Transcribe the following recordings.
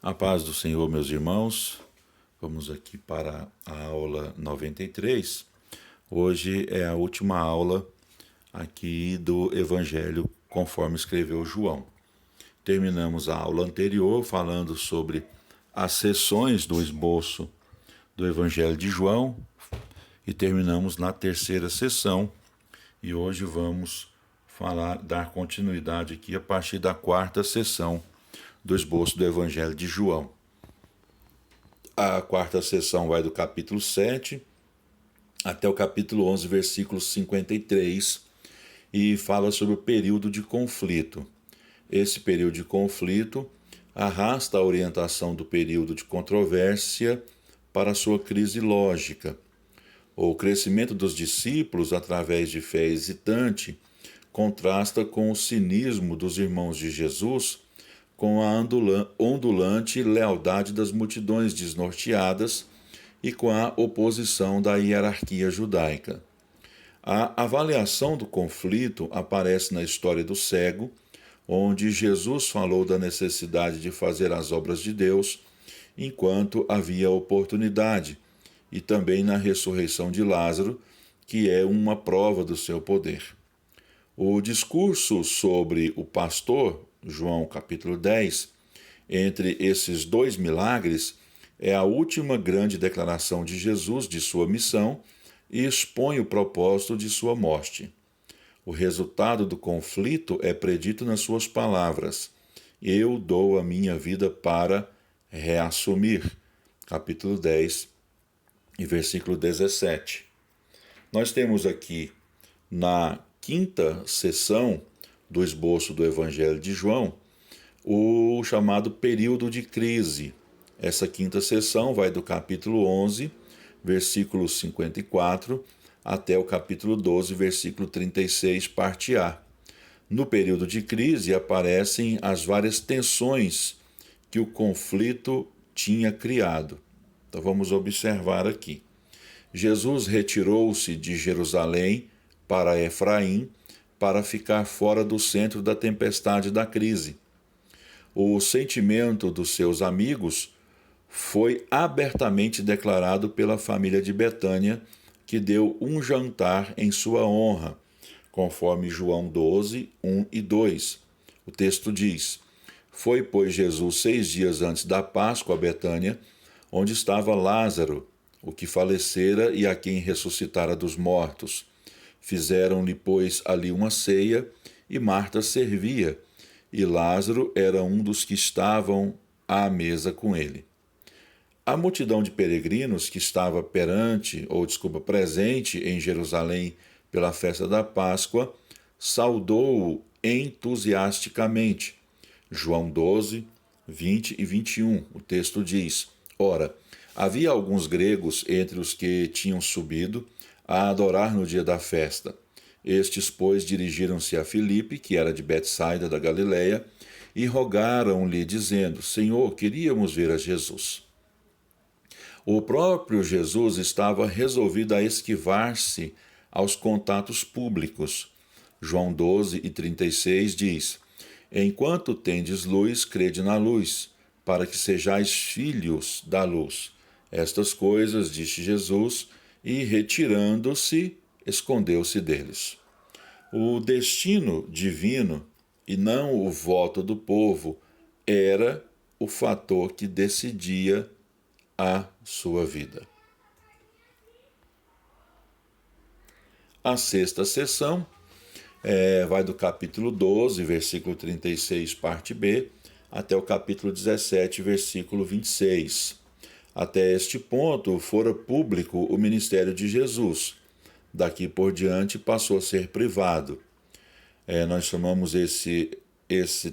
A paz do Senhor, meus irmãos. Vamos aqui para a aula 93. Hoje é a última aula aqui do Evangelho conforme escreveu João. Terminamos a aula anterior falando sobre as sessões do esboço do Evangelho de João e terminamos na terceira sessão. E hoje vamos dar continuidade aqui a partir da quarta sessão do esboço do Evangelho de João. A quarta sessão vai do capítulo 7 até o capítulo 11, versículo 53, e fala sobre o período de conflito. Esse período de conflito arrasta a orientação do período de controvérsia para a sua crise lógica. O crescimento dos discípulos através de fé hesitante contrasta com o cinismo dos irmãos de Jesus, com a ondulante lealdade das multidões desnorteadas e com a oposição da hierarquia judaica. A avaliação do conflito aparece na história do cego, onde Jesus falou da necessidade de fazer as obras de Deus enquanto havia oportunidade, e também na ressurreição de Lázaro, que é uma prova do seu poder. O discurso sobre o pastor, João capítulo 10, entre esses dois milagres, é a última grande declaração de Jesus de sua missão e expõe o propósito de sua morte. O resultado do conflito é predito nas suas palavras: eu dou a minha vida para reassumir. Capítulo 10 e versículo 17. Nós temos aqui na quinta sessão do esboço do Evangelho de João o chamado período de crise. Essa quinta sessão vai do capítulo 11, versículo 54, até o capítulo 12, versículo 36, parte A. No período de crise aparecem as várias tensões que o conflito tinha criado. Então vamos observar aqui. Jesus retirou-se de Jerusalém para Efraim para ficar fora do centro da tempestade da crise. O sentimento dos seus amigos foi abertamente declarado pela família de Betânia, que deu um jantar em sua honra, conforme João 12, 1 e 2. O texto diz: foi, pois, Jesus 6 dias antes da Páscoa a Betânia, onde estava Lázaro, o que falecera e a quem ressuscitara dos mortos. Fizeram-lhe, pois, ali uma ceia, e Marta servia, e Lázaro era um dos que estavam à mesa com ele. A multidão de peregrinos que estava presente em Jerusalém pela festa da Páscoa, saudou-o entusiasticamente. João 12, 20 e 21, o texto diz: ora, havia alguns gregos entre os que tinham subido a adorar no dia da festa. Estes, pois, dirigiram-se a Filipe, que era de Betsaida da Galileia, e rogaram-lhe, dizendo: Senhor, queríamos ver a Jesus. O próprio Jesus estava resolvido a esquivar-se aos contatos públicos. João 12 e 36 diz: enquanto tendes luz, crede na luz, para que sejais filhos da luz. Estas coisas disse Jesus, e retirando-se, escondeu-se deles. O destino divino, e não o voto do povo, era o fator que decidia a sua vida. A sexta sessão vai do capítulo 12, versículo 36, parte B, até o capítulo 17, versículo 26. Até este ponto, fora público o ministério de Jesus. Daqui por diante passou a ser privado. Nós chamamos esse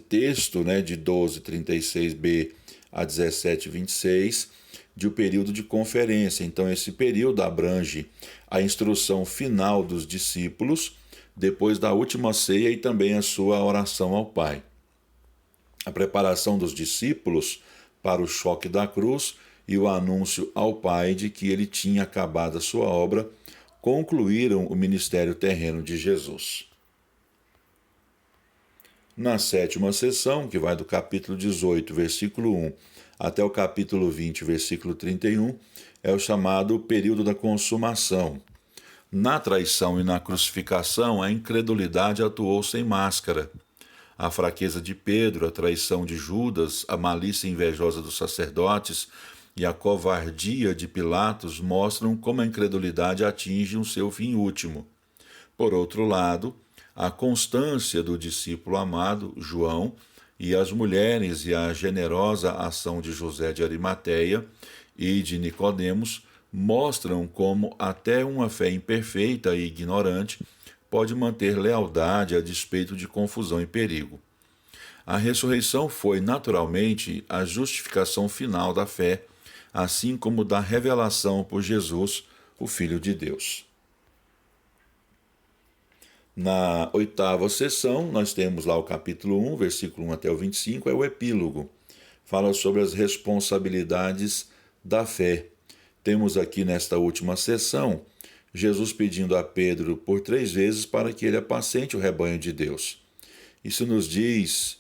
texto, de 12:36b a 17:26 de o período de conferência. Então, esse período abrange a instrução final dos discípulos, depois da última ceia e também a sua oração ao Pai. A preparação dos discípulos para o choque da cruz e o anúncio ao Pai de que ele tinha acabado a sua obra concluíram o ministério terreno de Jesus. Na sétima sessão, que vai do capítulo 18, versículo 1, até o capítulo 20, versículo 31, é o chamado período da consumação. Na traição e na crucificação, a incredulidade atuou sem máscara. A fraqueza de Pedro, a traição de Judas, a malícia invejosa dos sacerdotes e a covardia de Pilatos mostram como a incredulidade atinge um seu fim último. Por outro lado, a constância do discípulo amado, João, e as mulheres e a generosa ação de José de Arimateia e de Nicodemos mostram como até uma fé imperfeita e ignorante pode manter lealdade a despeito de confusão e perigo. A ressurreição foi, naturalmente, a justificação final da fé, assim como da revelação por Jesus, o Filho de Deus. Na oitava sessão, nós temos lá o capítulo 1, versículo 1 até o 25, é o epílogo. Fala sobre as responsabilidades da fé. Temos aqui nesta última sessão, Jesus pedindo a Pedro por 3 vezes para que ele apacente o rebanho de Deus. Isso nos diz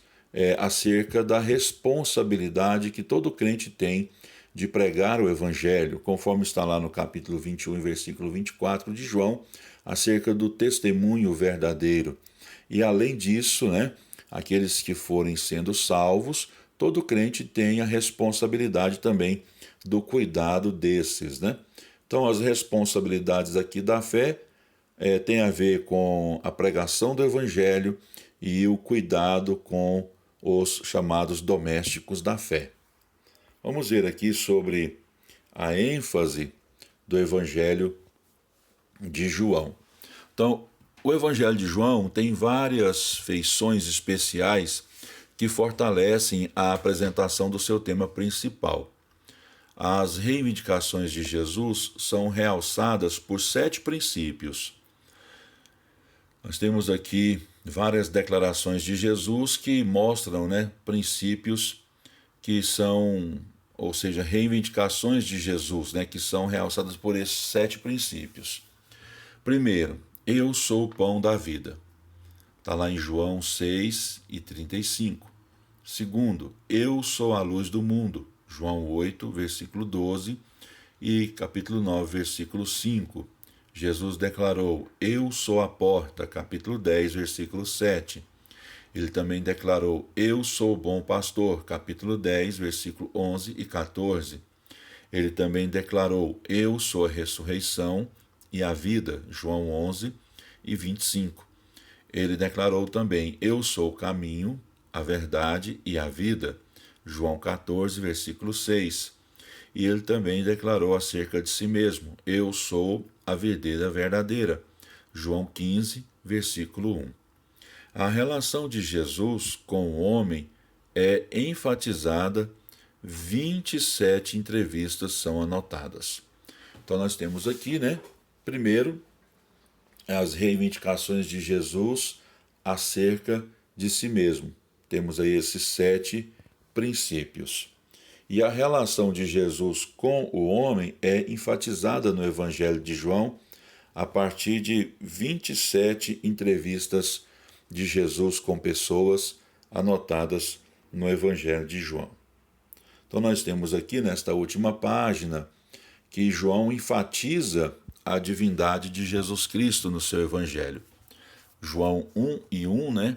acerca da responsabilidade que todo crente tem de pregar o Evangelho, conforme está lá no capítulo 21, versículo 24 de João, acerca do testemunho verdadeiro. E além disso, aqueles que forem sendo salvos, todo crente tem a responsabilidade também do cuidado desses. Então, as responsabilidades aqui da fé têm a ver com a pregação do Evangelho e o cuidado com os chamados domésticos da fé. Vamos ver aqui sobre a ênfase do Evangelho de João. Então, o Evangelho de João tem várias feições especiais que fortalecem a apresentação do seu tema principal. As reivindicações de Jesus são realçadas por 7 princípios. Nós temos aqui várias declarações de Jesus que mostram princípios que são, ou seja, reivindicações de Jesus, que são realçadas por esses 7 princípios. Primeiro, eu sou o pão da vida. Está lá em João 6 e 35. Segundo, eu sou a luz do mundo. João 8, versículo 12 e capítulo 9, versículo 5. Jesus declarou, eu sou a porta, capítulo 10, versículo 7. Ele também declarou, eu sou o bom pastor, capítulo 10, versículo 11 e 14. Ele também declarou, eu sou a ressurreição e a vida, João 11 e 25. Ele declarou também, eu sou o caminho, a verdade e a vida, João 14, versículo 6. E ele também declarou acerca de si mesmo, eu sou a videira verdadeira, João 15, versículo 1. A relação de Jesus com o homem é enfatizada, 27 entrevistas são anotadas. Então nós temos aqui, primeiro, as reivindicações de Jesus acerca de si mesmo. Temos aí esses 7 princípios. E a relação de Jesus com o homem é enfatizada no Evangelho de João a partir de 27 entrevistas de Jesus com pessoas anotadas no Evangelho de João. Então nós temos aqui nesta última página que João enfatiza a divindade de Jesus Cristo no seu Evangelho. João 1 e 1,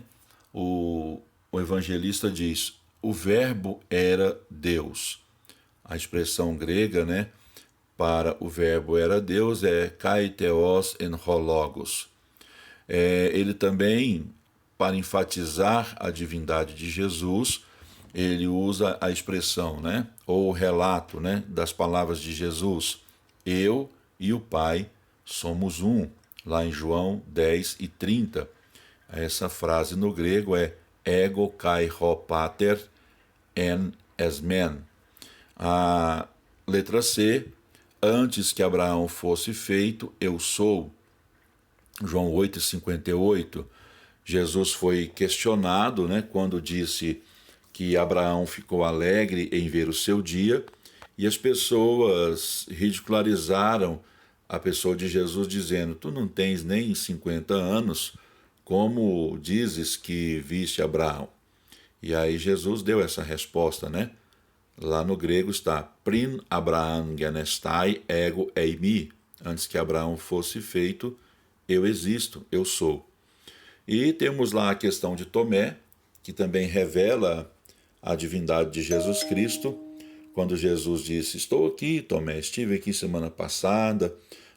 o evangelista diz, o verbo era Deus. A expressão grega, para o verbo era Deus é kai theos en ho logos. Ele também, para enfatizar a divindade de Jesus, ele usa a expressão, ou o relato, das palavras de Jesus. Eu e o Pai somos um. Lá em João 10 e 30. Essa frase no grego é ego kai ho pater en esmen. A letra C, antes que Abraão fosse feito, eu sou. João 8 e 58. Jesus foi questionado, quando disse que Abraão ficou alegre em ver o seu dia, e as pessoas ridicularizaram a pessoa de Jesus dizendo, tu não tens nem 50 anos, como dizes que viste Abraão? E aí Jesus deu essa resposta, né? Lá no grego está prin Abraham genestai ego eimi. Antes que Abraão fosse feito, eu existo, eu sou. E temos lá a questão de Tomé, que também revela a divindade de Jesus Cristo, quando Jesus disse: estou aqui, Tomé, estive aqui semana passada,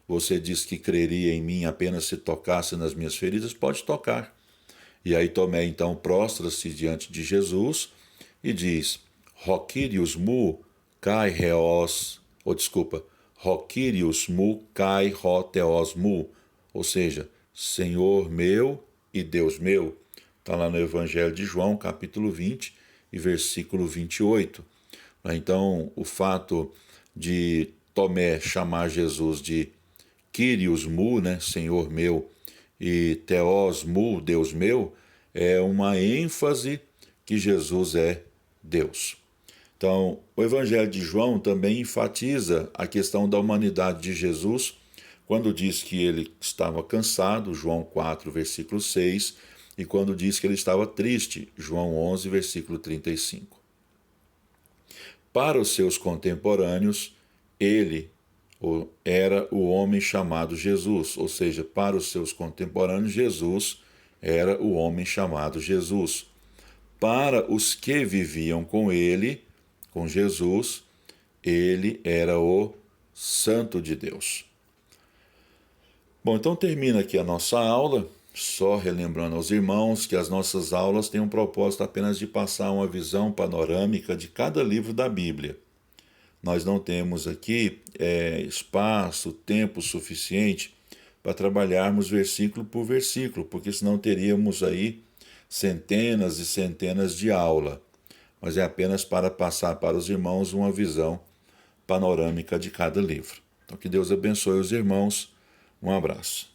você disse que creria em mim apenas se tocasse nas minhas feridas, pode tocar. E aí Tomé então prostra-se diante de Jesus e diz: Rokirius mu kai reos, Rokirius mu kai ro theos mu, ou seja, Senhor meu e Deus meu. Está lá no Evangelho de João, capítulo 20 e versículo 28. Então, o fato de Tomé chamar Jesus de Kyrios mu, né, Senhor meu, e Theos mu, Deus meu, é uma ênfase que Jesus é Deus. Então, o Evangelho de João também enfatiza a questão da humanidade de Jesus, quando diz que ele estava cansado, João 4, versículo 6, e quando diz que ele estava triste, João 11, versículo 35. Para os seus contemporâneos, ele era o homem chamado Jesus, ou seja, para os seus contemporâneos, Jesus era o homem chamado Jesus. Para os que viviam com ele, com Jesus, ele era o Santo de Deus. Bom, então termina aqui a nossa aula, só relembrando aos irmãos que as nossas aulas têm um propósito apenas de passar uma visão panorâmica de cada livro da Bíblia. Nós não temos aqui espaço, tempo suficiente para trabalharmos versículo por versículo, porque senão teríamos aí centenas e centenas de aulas. Mas é apenas para passar para os irmãos uma visão panorâmica de cada livro. Então que Deus abençoe os irmãos. Um abraço.